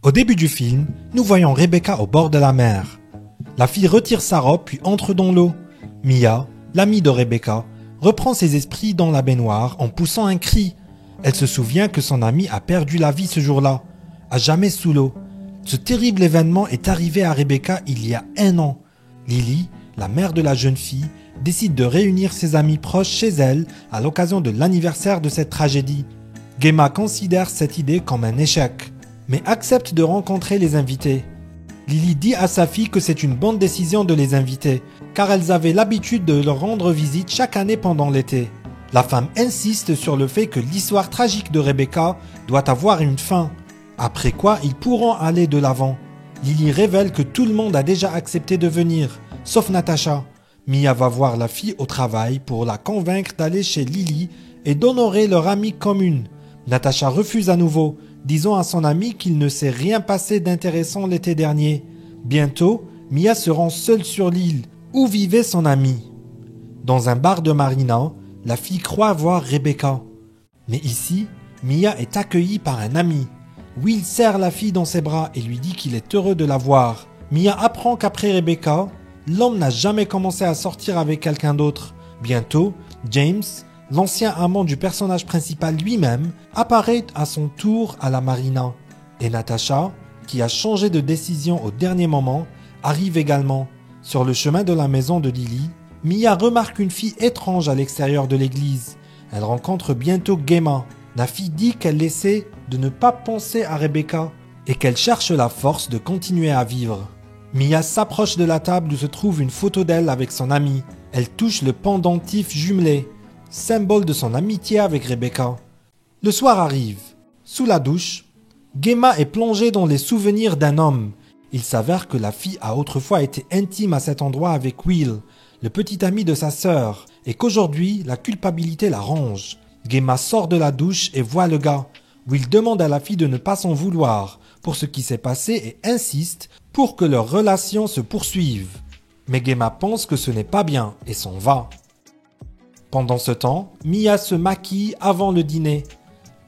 Au début du film, nous voyons Rebecca au bord de la mer. La fille retire sa robe puis entre dans l'eau. Mia, l'amie de Rebecca, reprend ses esprits dans la baignoire en poussant un cri. Elle se souvient que son amie a perdu la vie ce jour-là, à jamais sous l'eau. Ce terrible événement est arrivé à Rebecca il y a 1 an. Lily, la mère de la jeune fille, décide de réunir ses amis proches chez elle à l'occasion de l'anniversaire de cette tragédie. Gemma considère cette idée comme un échec, mais accepte de rencontrer les invités. Lily dit à sa fille que c'est une bonne décision de les inviter, car elles avaient l'habitude de leur rendre visite chaque année pendant l'été. La femme insiste sur le fait que l'histoire tragique de Rebecca doit avoir une fin, après quoi ils pourront aller de l'avant. Lily révèle que tout le monde a déjà accepté de venir, sauf Natasha. Mia va voir la fille au travail pour la convaincre d'aller chez Lily et d'honorer leur amie commune. Natasha refuse à nouveau, disant à son ami qu'il ne s'est rien passé d'intéressant l'été dernier. Bientôt, Mia se rend seule sur l'île, où vivait son amie. Dans un bar de Marina, la fille croit voir Rebecca. Mais ici, Mia est accueillie par un ami. Will serre la fille dans ses bras et lui dit qu'il est heureux de la voir. Mia apprend qu'après Rebecca, l'homme n'a jamais commencé à sortir avec quelqu'un d'autre. Bientôt, James, l'ancien amant du personnage principal lui-même, apparaît à son tour à la marina. Et Natasha, qui a changé de décision au dernier moment, arrive également. Sur le chemin de la maison de Lily, Mia remarque une fille étrange à l'extérieur de l'église. Elle rencontre bientôt Gemma. La fille dit qu'elle essaie de ne pas penser à Rebecca et qu'elle cherche la force de continuer à vivre. Mia s'approche de la table où se trouve une photo d'elle avec son amie. Elle touche le pendentif jumelé, symbole de son amitié avec Rebecca. Le soir arrive. Sous la douche, Gemma est plongée dans les souvenirs d'un homme. Il s'avère que la fille a autrefois été intime à cet endroit avec Will, le petit ami de sa sœur, et qu'aujourd'hui, la culpabilité la ronge. Gemma sort de la douche et voit le gars. Will demande à la fille de ne pas s'en vouloir pour ce qui s'est passé et insiste pour que leur relation se poursuive. Mais Gemma pense que ce n'est pas bien et s'en va. Pendant ce temps, Mia se maquille avant le dîner.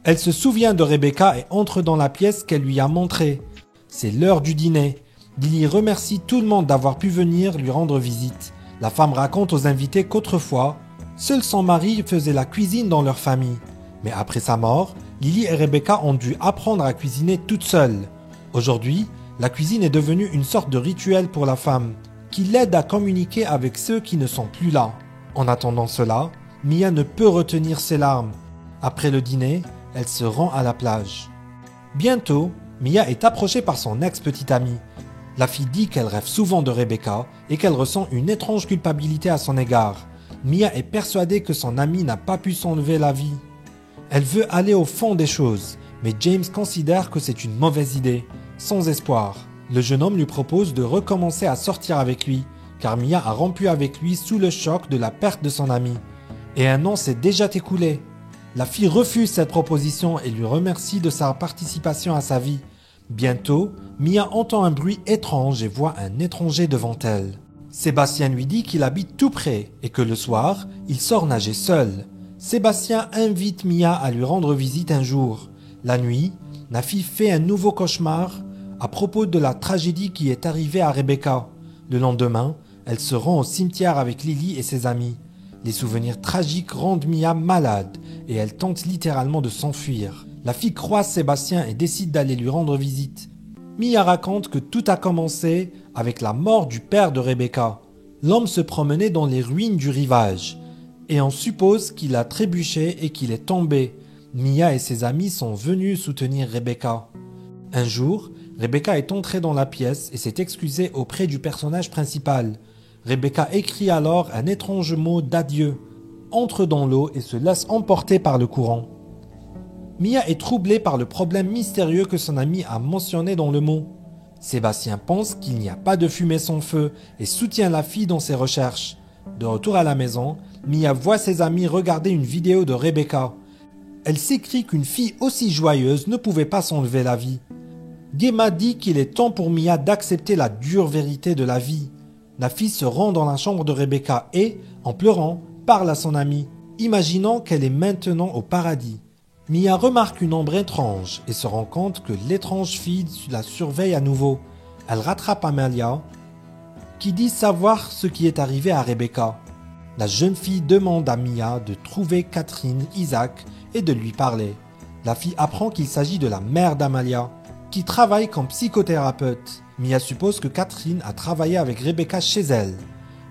Elle se souvient de Rebecca et entre dans la pièce qu'elle lui a montrée. C'est l'heure du dîner. Lily remercie tout le monde d'avoir pu venir lui rendre visite. La femme raconte aux invités qu'autrefois, seul son mari faisait la cuisine dans leur famille. Mais après sa mort, Lily et Rebecca ont dû apprendre à cuisiner toutes seules. Aujourd'hui, la cuisine est devenue une sorte de rituel pour la femme, qui l'aide à communiquer avec ceux qui ne sont plus là. En attendant cela, Mia ne peut retenir ses larmes. Après le dîner, elle se rend à la plage. Bientôt, Mia est approchée par son ex-petite amie. La fille dit qu'elle rêve souvent de Rebecca et qu'elle ressent une étrange culpabilité à son égard. Mia est persuadée que son amie n'a pas pu s'enlever la vie. Elle veut aller au fond des choses, mais James considère que c'est une mauvaise idée, sans espoir. Le jeune homme lui propose de recommencer à sortir avec lui, car Mia a rompu avec lui sous le choc de la perte de son ami. Et 1 an s'est déjà écoulé. La fille refuse cette proposition et lui remercie de sa participation à sa vie. Bientôt, Mia entend un bruit étrange et voit un étranger devant elle. Sébastien lui dit qu'il habite tout près et que le soir, il sort nager seul. Sébastien invite Mia à lui rendre visite un jour. La nuit, la fille fait un nouveau cauchemar à propos de la tragédie qui est arrivée à Rebecca. Le lendemain, elle se rend au cimetière avec Lily et ses amis. Les souvenirs tragiques rendent Mia malade et elle tente littéralement de s'enfuir. La fille croise Sébastien et décide d'aller lui rendre visite. Mia raconte que tout a commencé avec la mort du père de Rebecca. L'homme se promenait dans les ruines du rivage et on suppose qu'il a trébuché et qu'il est tombé. Mia et ses amis sont venus soutenir Rebecca. Un jour, Rebecca est entrée dans la pièce et s'est excusée auprès du personnage principal. Rebecca écrit alors un étrange mot d'adieu, entre dans l'eau et se laisse emporter par le courant. Mia est troublée par le problème mystérieux que son ami a mentionné dans le mot. Sébastien pense qu'il n'y a pas de fumée sans feu et soutient la fille dans ses recherches. De retour à la maison, Mia voit ses amis regarder une vidéo de Rebecca. Elle s'écrie qu'une fille aussi joyeuse ne pouvait pas s'enlever la vie. Gemma dit qu'il est temps pour Mia d'accepter la dure vérité de la vie. La fille se rend dans la chambre de Rebecca et, en pleurant, parle à son amie, imaginant qu'elle est maintenant au paradis. Mia remarque une ombre étrange et se rend compte que l'étrange fille la surveille à nouveau. Elle rattrape Amalia, qui dit savoir ce qui est arrivé à Rebecca. La jeune fille demande à Mia de trouver Catherine Isaac et de lui parler. La fille apprend qu'il s'agit de la mère d'Amalia, qui travaille comme psychothérapeute. Mia suppose que Catherine a travaillé avec Rebecca chez elle.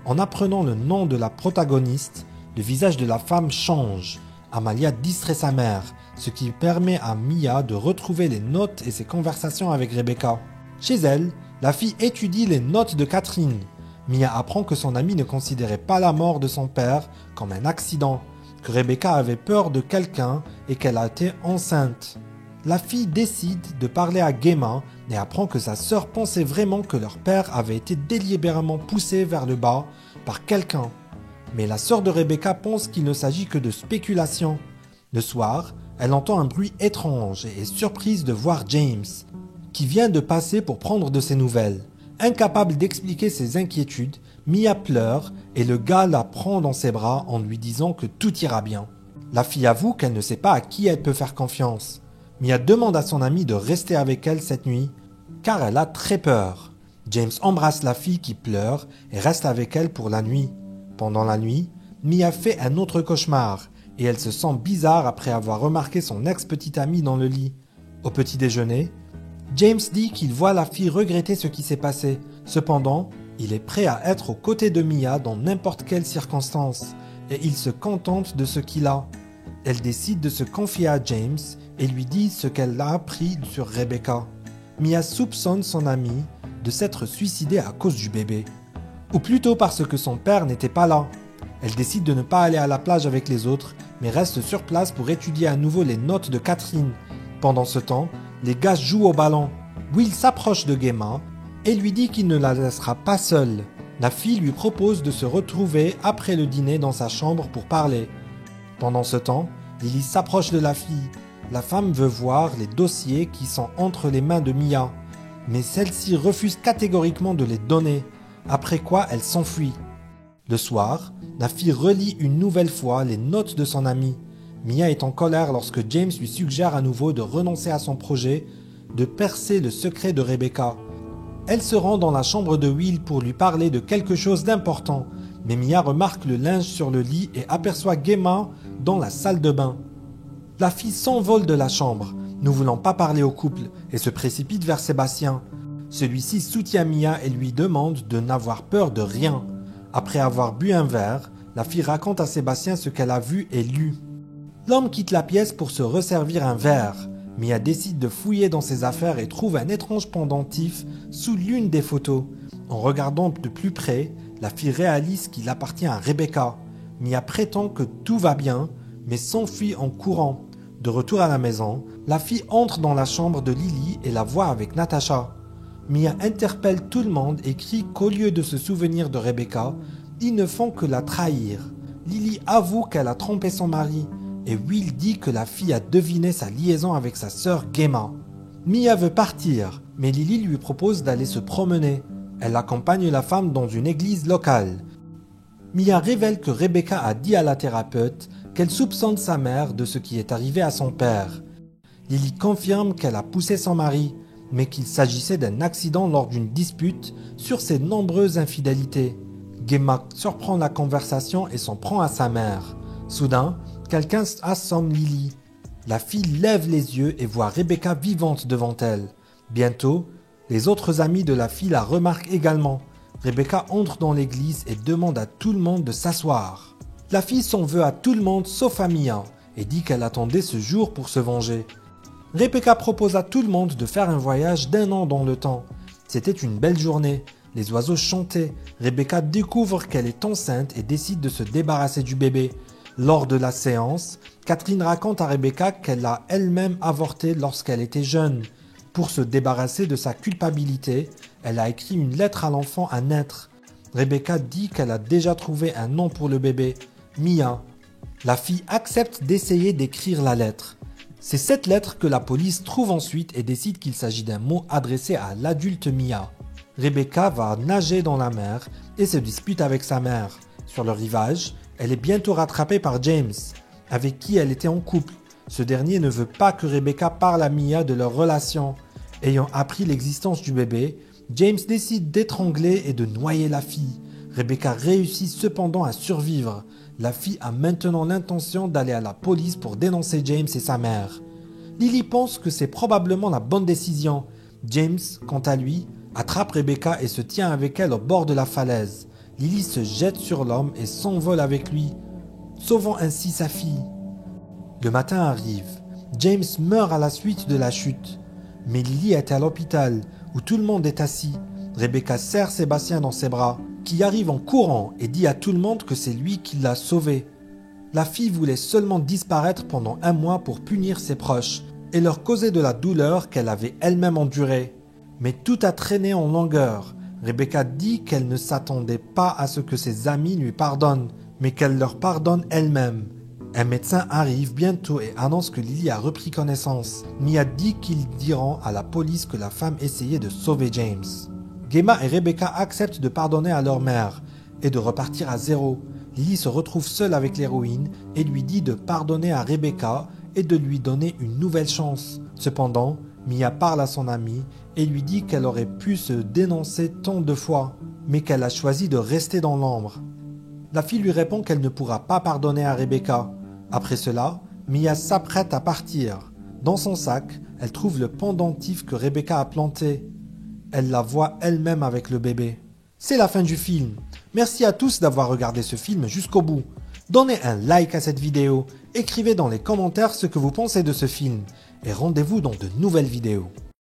En apprenant le nom de la protagoniste, le visage de la femme change. Amalia distrait sa mère, ce qui permet à Mia de retrouver les notes et ses conversations avec Rebecca. Chez elle, la fille étudie les notes de Catherine. Mia apprend que son amie ne considérait pas la mort de son père comme un accident, que Rebecca avait peur de quelqu'un et qu'elle a été enceinte. La fille décide de parler à Gemma et apprend que sa sœur pensait vraiment que leur père avait été délibérément poussé vers le bas par quelqu'un. Mais la sœur de Rebecca pense qu'il ne s'agit que de spéculation. Le soir, elle entend un bruit étrange et est surprise de voir James, qui vient de passer pour prendre de ses nouvelles. Incapable d'expliquer ses inquiétudes, Mia pleure et le gars la prend dans ses bras en lui disant que tout ira bien. La fille avoue qu'elle ne sait pas à qui elle peut faire confiance. Mia demande à son amie de rester avec elle cette nuit, car elle a très peur. James embrasse la fille qui pleure et reste avec elle pour la nuit. Pendant la nuit, Mia fait un autre cauchemar et elle se sent bizarre après avoir remarqué son ex-petite amie dans le lit. Au petit déjeuner, James dit qu'il voit la fille regretter ce qui s'est passé. Cependant, il est prêt à être aux côtés de Mia dans n'importe quelle circonstance et il se contente de ce qu'il a. Elle décide de se confier à James et lui dit ce qu'elle a appris sur Rebecca. Mia soupçonne son amie de s'être suicidée à cause du bébé. Ou plutôt parce que son père n'était pas là. Elle décide de ne pas aller à la plage avec les autres, mais reste sur place pour étudier à nouveau les notes de Catherine. Pendant ce temps, les gars jouent au ballon. Will s'approche de Gemma et lui dit qu'il ne la laissera pas seule. La fille lui propose de se retrouver après le dîner dans sa chambre pour parler. Pendant ce temps, Lily s'approche de la fille. La femme veut voir les dossiers qui sont entre les mains de Mia, mais celle-ci refuse catégoriquement de les donner, après quoi elle s'enfuit. Le soir, la fille relit une nouvelle fois les notes de son amie. Mia est en colère lorsque James lui suggère à nouveau de renoncer à son projet de percer le secret de Rebecca. Elle se rend dans la chambre de Will pour lui parler de quelque chose d'important, mais Mia remarque le linge sur le lit et aperçoit Gemma dans la salle de bain. La fille s'envole de la chambre, ne voulant pas parler au couple, et se précipite vers Sébastien. Celui-ci soutient Mia et lui demande de n'avoir peur de rien. Après avoir bu un verre, la fille raconte à Sébastien ce qu'elle a vu et lu. L'homme quitte la pièce pour se resservir un verre. Mia décide de fouiller dans ses affaires et trouve un étrange pendentif sous l'une des photos. En regardant de plus près, la fille réalise qu'il appartient à Rebecca. Mia prétend que tout va bien, mais s'enfuit en courant. De retour à la maison, la fille entre dans la chambre de Lily et la voit avec Natasha. Mia interpelle tout le monde et crie qu'au lieu de se souvenir de Rebecca, ils ne font que la trahir. Lily avoue qu'elle a trompé son mari et Will dit que la fille a deviné sa liaison avec sa sœur Gemma. Mia veut partir, mais Lily lui propose d'aller se promener. Elle accompagne la femme dans une église locale. Mia révèle que Rebecca a dit à la thérapeute qu'elle soupçonne sa mère de ce qui est arrivé à son père. Lily confirme qu'elle a poussé son mari, mais qu'il s'agissait d'un accident lors d'une dispute sur ses nombreuses infidélités. Gemma surprend la conversation et s'en prend à sa mère. Soudain, quelqu'un assomme Lily. La fille lève les yeux et voit Rebecca vivante devant elle. Bientôt, les autres amis de la fille la remarquent également. Rebecca entre dans l'église et demande à tout le monde de s'asseoir. La fille s'en veut à tout le monde sauf à Mia et dit qu'elle attendait ce jour pour se venger. Rebecca propose à tout le monde de faire un voyage d'1 an dans le temps. C'était une belle journée. Les oiseaux chantaient. Rebecca découvre qu'elle est enceinte et décide de se débarrasser du bébé. Lors de la séance, Catherine raconte à Rebecca qu'elle a elle-même avorté lorsqu'elle était jeune. Pour se débarrasser de sa culpabilité, elle a écrit une lettre à l'enfant à naître. Rebecca dit qu'elle a déjà trouvé un nom pour le bébé, Mia. La fille accepte d'essayer d'écrire la lettre. C'est cette lettre que la police trouve ensuite et décide qu'il s'agit d'un mot adressé à l'adulte Mia. Rebecca va nager dans la mer et se dispute avec sa mère. Sur le rivage, elle est bientôt rattrapée par James, avec qui elle était en couple. Ce dernier ne veut pas que Rebecca parle à Mia de leur relation. Ayant appris l'existence du bébé, James décide d'étrangler et de noyer la fille. Rebecca réussit cependant à survivre. La fille a maintenant l'intention d'aller à la police pour dénoncer James et sa mère. Lily pense que c'est probablement la bonne décision. James, quant à lui, attrape Rebecca et se tient avec elle au bord de la falaise. Lily se jette sur l'homme et s'envole avec lui, sauvant ainsi sa fille. Le matin arrive. James meurt à la suite de la chute. Mais Lily est à l'hôpital, où tout le monde est assis. Rebecca serre Sébastien dans ses bras, qui arrive en courant et dit à tout le monde que c'est lui qui l'a sauvée. La fille voulait seulement disparaître pendant 1 mois pour punir ses proches et leur causer de la douleur qu'elle avait elle-même endurée. Mais tout a traîné en longueur. Rebecca dit qu'elle ne s'attendait pas à ce que ses amis lui pardonnent, mais qu'elle leur pardonne elle-même. Un médecin arrive bientôt et annonce que Lily a repris connaissance. Mia dit qu'ils diront à la police que la femme essayait de sauver James. Gemma et Rebecca acceptent de pardonner à leur mère et de repartir à zéro. Lily se retrouve seule avec l'héroïne et lui dit de pardonner à Rebecca et de lui donner une nouvelle chance. Cependant, Mia parle à son amie et lui dit qu'elle aurait pu se dénoncer tant de fois, mais qu'elle a choisi de rester dans l'ombre. La fille lui répond qu'elle ne pourra pas pardonner à Rebecca. Après cela, Mia s'apprête à partir. Dans son sac, elle trouve le pendentif que Rebecca a planté. Elle la voit elle-même avec le bébé. C'est la fin du film. Merci à tous d'avoir regardé ce film jusqu'au bout. Donnez un like à cette vidéo, écrivez dans les commentaires ce que vous pensez de ce film et rendez-vous dans de nouvelles vidéos.